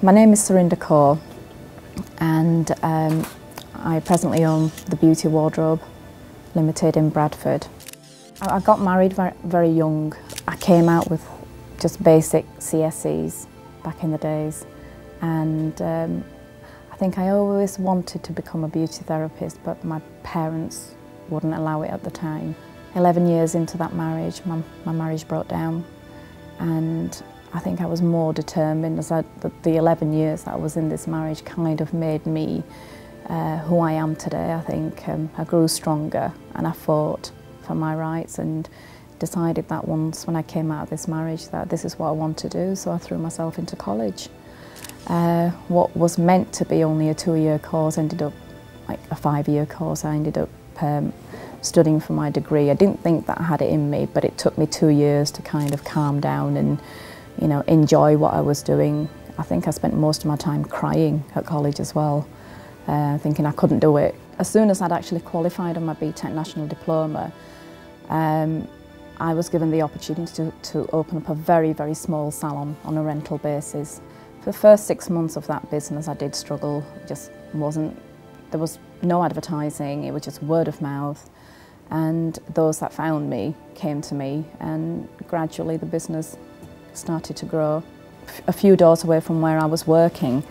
My name is Surinder Kaur, and I presently own the Beauty Wardrobe Limited in Bradford. I got married very young. I came out with just basic CSEs back in the days, and I think I always wanted to become a beauty therapist, but my parents wouldn't allow it at the time. 11 years into that marriage, my marriage broke down, and I think I was more determined as the 11 years that I was in this marriage kind of made me who I am today. I think I grew stronger and I fought for my rights and decided that once when I came out of this marriage that this is what I want to do, so I threw myself into college. What was meant to be only a 2-year course ended up like a 5-year course. I ended up studying for my degree. I didn't think that I had it in me, but it took me 2 years to kind of calm down and enjoy what I was doing. I think I spent most of my time crying at college as well, thinking I couldn't do it. As soon as I'd actually qualified on my BTEC National Diploma, I was given the opportunity to open up a very, very small salon on a rental basis. For the first 6 months of that business, I did struggle. There was no advertising, it was just word of mouth. And those that found me came to me, and gradually the business started to grow. A few doors away from where I was working,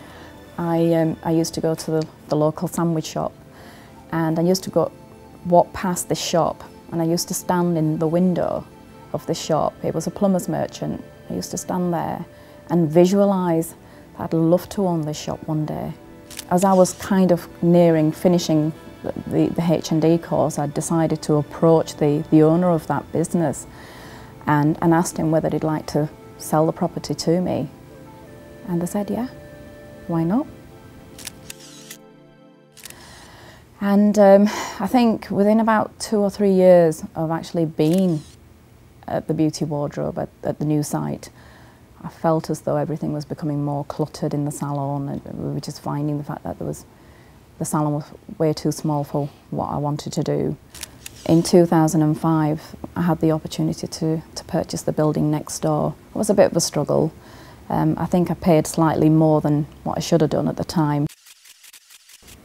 I used to go to the local sandwich shop, and I used to walk past this shop, and I used to stand in the window of the shop. It was a plumber's merchant. I used to stand there and visualise that I'd love to own this shop one day. As I was kind of nearing finishing the H&D course, I decided to approach the owner of that business and asked him whether he'd like to sell the property to me. And they said, yeah, why not? And I think within about 2 or 3 years of actually being at the Beauty Wardrobe at the new site, I felt as though everything was becoming more cluttered in the salon, and we were just finding the fact that the salon was way too small for what I wanted to do. In 2005, I had the opportunity to purchase the building next door. It was a bit of a struggle. I think I paid slightly more than what I should have done at the time.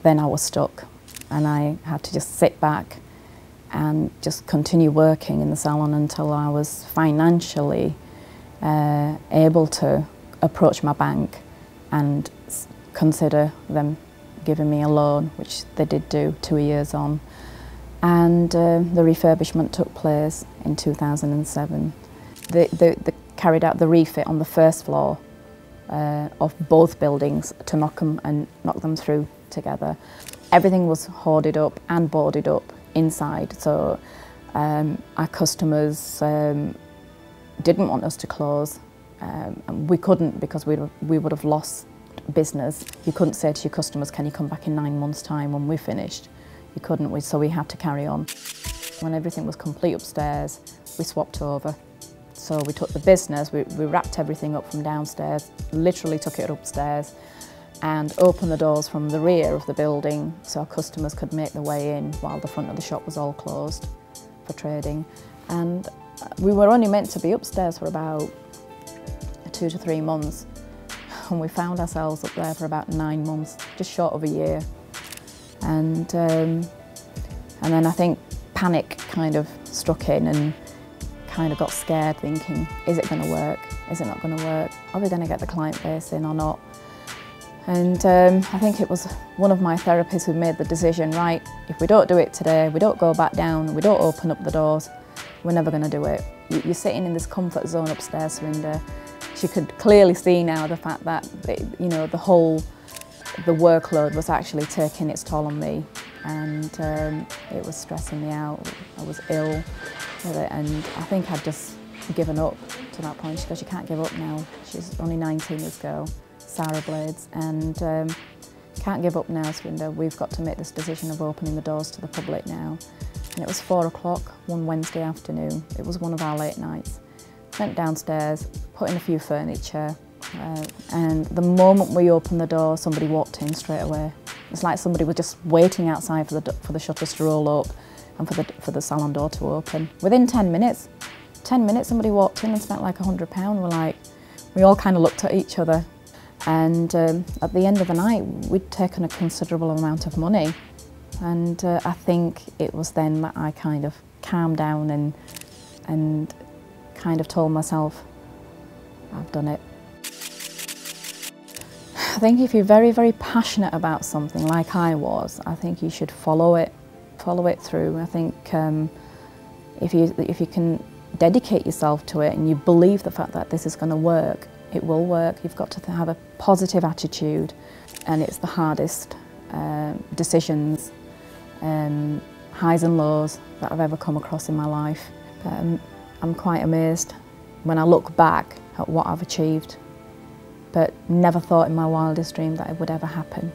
Then I was stuck, and I had to just sit back and just continue working in the salon until I was financially able to approach my bank and consider them giving me a loan, which they did do 2 years on. And the refurbishment took place in 2007. They carried out the refit on the first floor of both buildings to knock them through together. Everything was hoarded up and boarded up inside, so our customers didn't want us to close. And we couldn't, because we would have lost business. You couldn't say to your customers, can you come back in 9 months' time when we're finished? You couldn't, so we had to carry on. When everything was complete upstairs, we swapped over. So we took the business, we wrapped everything up from downstairs, literally took it upstairs, and opened the doors from the rear of the building so our customers could make their way in while the front of the shop was all closed for trading. And we were only meant to be upstairs for about 2 to 3 months, and we found ourselves up there for about 9 months, just short of a year. And then I think panic kind of struck in, and kind of got scared, thinking, is it going to work? Is it not going to work? Are we going to get the client base in or not? And I think it was one of my therapists who made the decision, right, if we don't do it today, we don't go back down, we don't open up the doors, we're never going to do it. You're sitting in this comfort zone upstairs, Surinder. She could clearly see now the fact that, the workload was actually taking its toll on me, and it was stressing me out. I was ill with it, and I think I'd just given up to that point. She goes, you can't give up now. She's only 19 years ago, Sarah Blades, and can't give up now, Surinder. We've got to make this decision of opening the doors to the public now. And it was 4 o'clock one Wednesday afternoon. It was one of our late nights. Went downstairs, put in a few furniture, and the moment we opened the door, somebody walked in straight away. It's like somebody was just waiting outside for the shutters to roll up and for the salon door to open. Within 10 minutes, somebody walked in and spent like £100. We all kind of looked at each other. And at the end of the night, we'd taken a considerable amount of money. And I think it was then that I kind of calmed down and kind of told myself, I've done it. I think if you're very, very passionate about something like I was, I think you should follow it through. I think if you can dedicate yourself to it and you believe the fact that this is going to work, it will work. You've got to have a positive attitude, and it's the hardest decisions, highs and lows that I've ever come across in my life. I'm quite amazed when I look back at what I've achieved, but never thought in my wildest dream that it would ever happen.